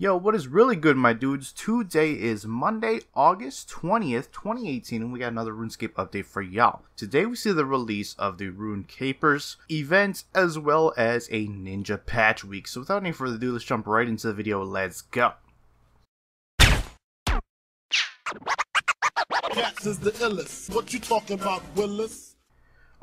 Yo, what is really good, my dudes? Today is Monday, August 20th, 2018, and we got another RuneScape update for y'all. Today we see the release of the Rune Capers event, as well as a Ninja Patch Week. So without any further ado, let's jump right into the video. Let's go. Cats is the illest. What you talking about, Willis?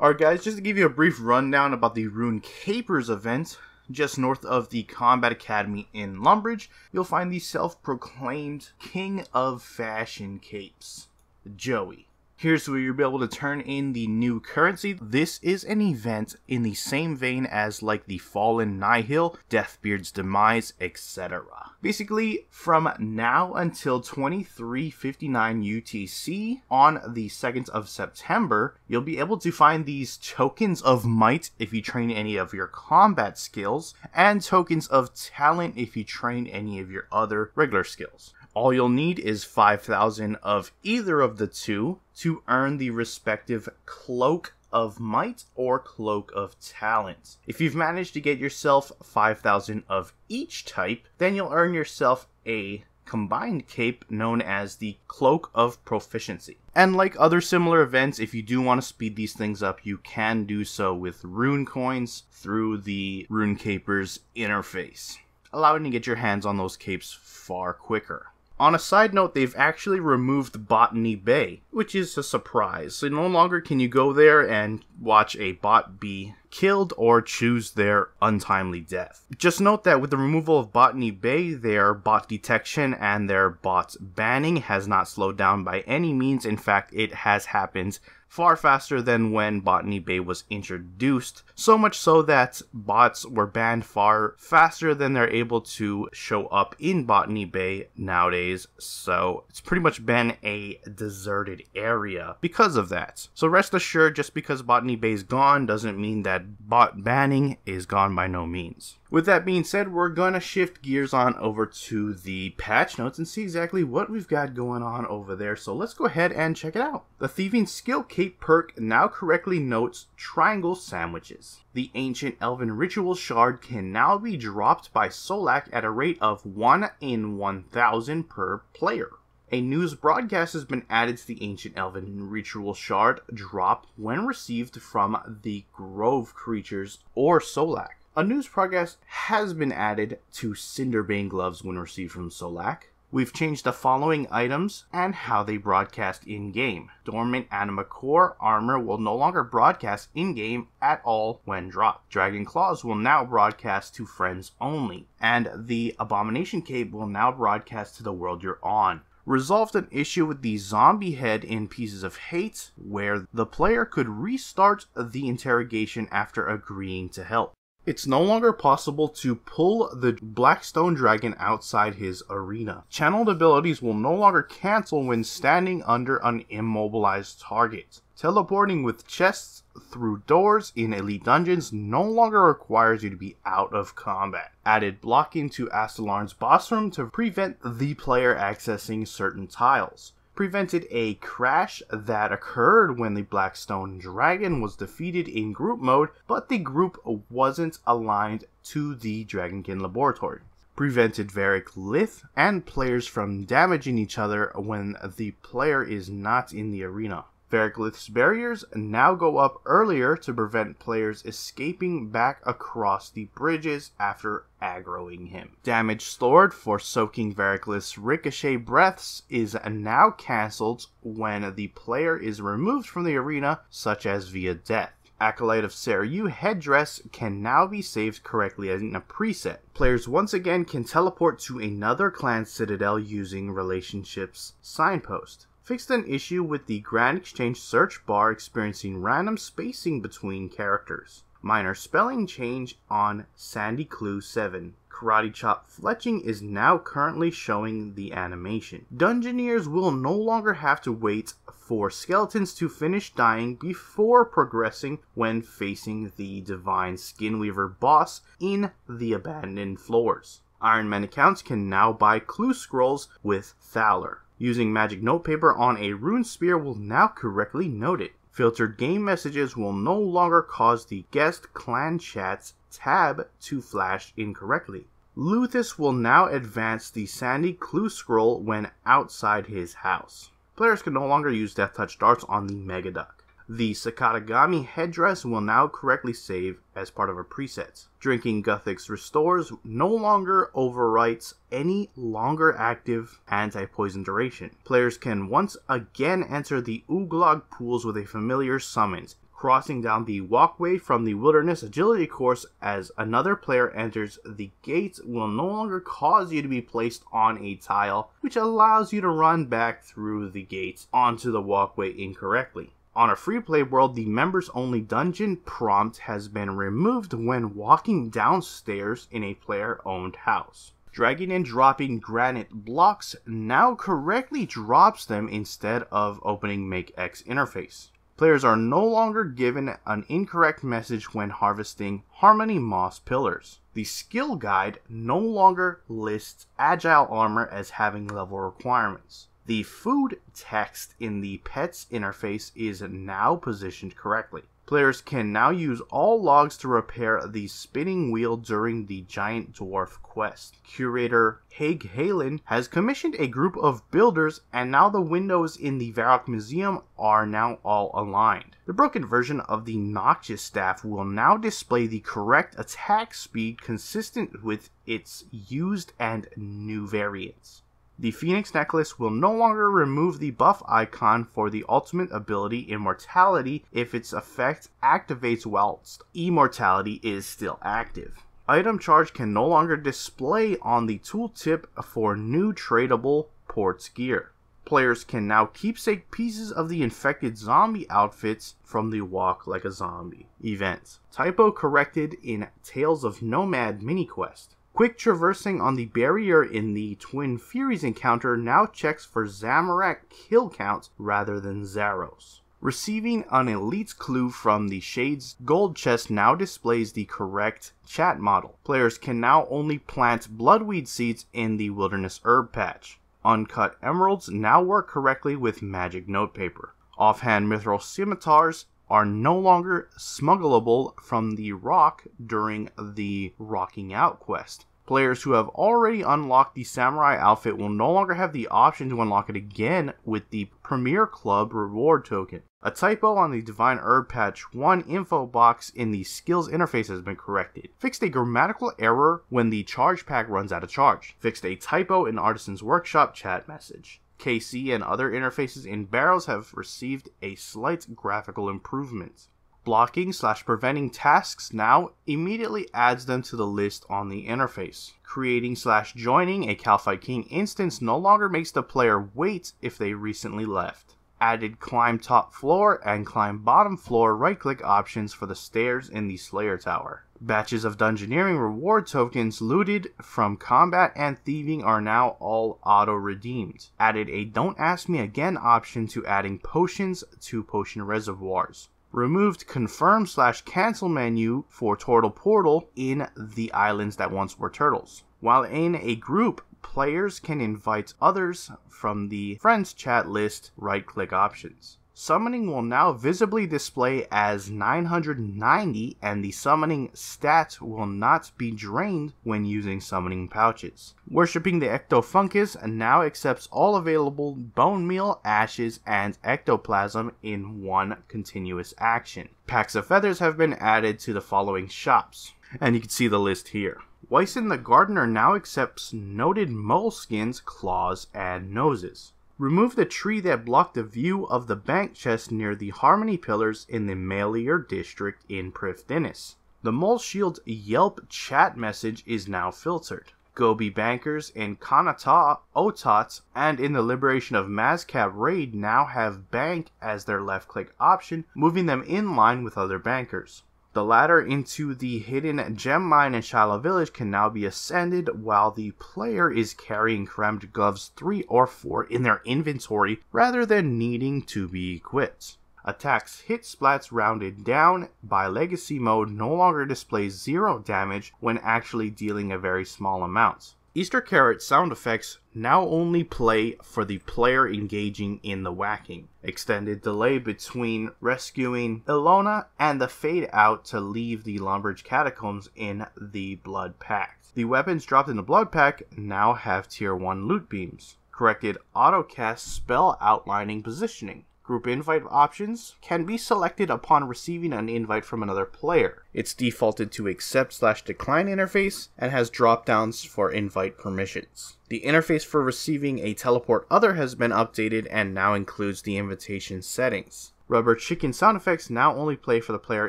Alright guys, just to give you a brief rundown about the Rune Capers event. Just north of the Combat Academy in Lumbridge, you'll find the self-proclaimed King of Fashion Capes, Joey. Here's where you'll be able to turn in the new currency. This is an event in the same vein as like the Fallen Nihil, Deathbeard's Demise, etc. Basically, from now until 23:59 UTC on the 2nd of September, you'll be able to find these tokens of might if you train any of your combat skills, and tokens of talent if you train any of your other regular skills. All you'll need is 5,000 of either of the two to earn the respective Cloak of Might or Cloak of Talent. If you've managed to get yourself 5,000 of each type, then you'll earn yourself a combined cape known as the Cloak of Proficiency. And like other similar events, if you do want to speed these things up, you can do so with rune coins through the Rune Capers interface, allowing you to get your hands on those capes far quicker. On a side note, they've actually removed Botany Bay, which is a surprise. So no longer can you go there and watch a bot be killed or choose their untimely death. Just note that with the removal of Botany Bay, their bot detection and their bot banning has not slowed down by any means. In fact, it has happened far faster than when Botany Bay was introduced, so much so that bots were banned far faster than they're able to show up in Botany Bay nowadays, so it's pretty much been a deserted area because of that. So rest assured, just because Botany Bay is gone doesn't mean that bot banning is gone by no means. With that being said, we're gonna shift gears on over to the patch notes and see exactly what we've got going on over there. So let's go ahead and check it out. The Thieving Skill Cape perk now correctly notes triangle sandwiches. The Ancient Elven Ritual Shard can now be dropped by Solak at a rate of 1 in 1,000 per player. A news broadcast has been added to the Ancient Elven Ritual Shard drop when received from the Grove creatures or Solak. A news broadcast has been added to Cinderbane gloves when received from Solak. We've changed the following items and how they broadcast in-game. Dormant Anima Core armor will no longer broadcast in-game at all when dropped. Dragon Claws will now broadcast to friends only. And the Abomination Cape will now broadcast to the world you're on. Resolved an issue with the zombie head in Pieces of Hate, where the player could restart the interrogation after agreeing to help. It's no longer possible to pull the Blackstone Dragon outside his arena. Channeled abilities will no longer cancel when standing under an immobilized target. Teleporting with chests through doors in Elite Dungeons no longer requires you to be out of combat. Added blocking to Astalarn's boss room to prevent the player accessing certain tiles. Prevented a crash that occurred when the Blackstone Dragon was defeated in group mode, but the group wasn't aligned to the Dragonkin laboratory. Prevented Varric Lith and players from damaging each other when the player is not in the arena. Varric Lith's barriers now go up earlier to prevent players escaping back across the bridges after aggroing him. Damage stored for soaking Varric Lith's ricochet breaths is now cancelled when the player is removed from the arena, such as via death. Acolyte of Seiryu headdress can now be saved correctly in a preset. Players once again can teleport to another clan citadel using Relationships Signpost. Fixed an issue with the Grand Exchange search bar experiencing random spacing between characters. Minor spelling change on Sandy Clue 7. Karate Chop fletching is now currently showing the animation. Dungeoneers will no longer have to wait for skeletons to finish dying before progressing when facing the Divine Skinweaver boss in the Abandoned Floors. Iron Men accounts can now buy clue scrolls with Thaler. Using magic notepaper on a rune spear will now correctly note it. Filtered game messages will no longer cause the guest clan chats tab to flash incorrectly. Luthus will now advance the Sandy Clue Scroll when outside his house. Players can no longer use Death Touch darts on the Mega Duck. The Sakatagami headdress will now correctly save as part of a preset. Drinking Guthix Restores no longer overwrites any longer active anti-poison duration. Players can once again enter the Uglog pools with a familiar summons, crossing down the walkway from the Wilderness Agility course as another player enters. The gates will no longer cause you to be placed on a tile, which allows you to run back through the gates onto the walkway incorrectly. On a free play world, the members only dungeon prompt has been removed when walking downstairs in a player owned house. Dragging and dropping granite blocks now correctly drops them instead of opening Make X interface. Players are no longer given an incorrect message when harvesting Harmony Moss pillars. The skill guide no longer lists Agile armor as having level requirements. The food text in the Pets interface is now positioned correctly. Players can now use all logs to repair the spinning wheel during the Giant Dwarf quest. Curator Haig Halen has commissioned a group of builders, and now the windows in the Varrock Museum are now all aligned. The broken version of the Noxious Staff will now display the correct attack speed consistent with its used and new variants. The Phoenix Necklace will no longer remove the buff icon for the ultimate ability Immortality if its effect activates whilst Immortality is still active. Item charge can no longer display on the tooltip for new tradable ports gear. Players can now keepsake pieces of the infected zombie outfits from the Walk Like a Zombie event. Typo corrected in Tales of Nomad mini quest. Quick traversing on the barrier in the Twin Furies encounter now checks for Zamorak kill count rather than Zaros. Receiving an Elite's clue from the Shade's gold chest now displays the correct chat model. Players can now only plant bloodweed seeds in the Wilderness Herb patch. Uncut emeralds now work correctly with magic notepaper. Offhand mithril scimitars are no longer smuggleable from the rock during the Rocking Out quest. Players who have already unlocked the Samurai outfit will no longer have the option to unlock it again with the Premier Club reward token. A typo on the Divine Herb Patch 1 info box in the skills interface has been corrected. Fixed a grammatical error when the charge pack runs out of charge. Fixed a typo in Artisan's Workshop chat message. KC and other interfaces in Barrows have received a slight graphical improvement. Blocking/preventing tasks now immediately adds them to the list on the interface. Creating/joining a Kalphite King instance no longer makes the player wait if they recently left. Added climb top floor and climb bottom floor right-click options for the stairs in the Slayer Tower. Batches of Dungeoneering reward tokens looted from combat and thieving are now all auto-redeemed. Added a Don't Ask Me Again option to adding potions to potion reservoirs. Removed confirm/cancel menu for Turtle Portal in the islands that once were turtles. While in a group, players can invite others from the friends chat list right-click options. Summoning will now visibly display as 990, and the summoning stat will not be drained when using summoning pouches. Worshipping the Ectofungus now accepts all available bone meal, ashes, and ectoplasm in one continuous action. Packs of feathers have been added to the following shops, and you can see the list here. Wyson the Gardener now accepts noted moleskins, claws, and noses. Remove the tree that blocked the view of the bank chest near the Harmony pillars in the Melior district in Prifddinas. The Mole Shield Yelp chat message is now filtered. Gobi bankers in Kanata, Otot, and in the Liberation of Mazcab raid now have bank as their left-click option, moving them in line with other bankers. The ladder into the hidden gem mine in Shiloh Village can now be ascended while the player is carrying Crammed Gloves 3 or 4 in their inventory rather than needing to be equipped. Attacks hit splats rounded down by Legacy mode no longer displays 0 damage when actually dealing a very small amount. Easter Carrot sound effects now only play for the player engaging in the whacking. Extended delay between rescuing Ilona and the fade out to leave the Lumbridge Catacombs in the Blood Pact. The weapons dropped in the Blood Pact now have tier 1 loot beams. Corrected autocast spell outlining positioning. Group invite options can be selected upon receiving an invite from another player. It's defaulted to accept/decline interface and has drop downs for invite permissions. The interface for receiving a teleport other has been updated and now includes the invitation settings. Rubber chicken sound effects now only play for the player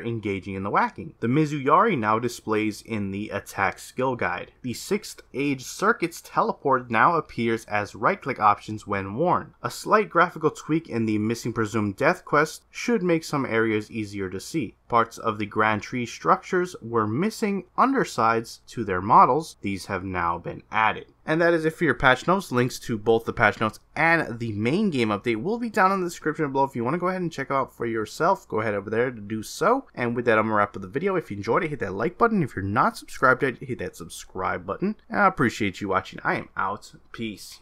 engaging in the whacking. The Mizuyari now displays in the attack skill guide. The 6th Age Circuit's teleport now appears as right-click options when worn. A slight graphical tweak in the Missing Presumed Death quest should make some areas easier to see. Parts of the Grand Tree structures were missing undersides to their models. These have now been added. And that is it for your patch notes. Links to both the patch notes and the main game update will be down in the description below. If you want to go ahead and check out for yourself, go ahead over there to do so. And with that, I'm going to wrap up the video. If you enjoyed it, hit that like button. If you're not subscribed yet, hit that subscribe button. And I appreciate you watching. I am out. Peace.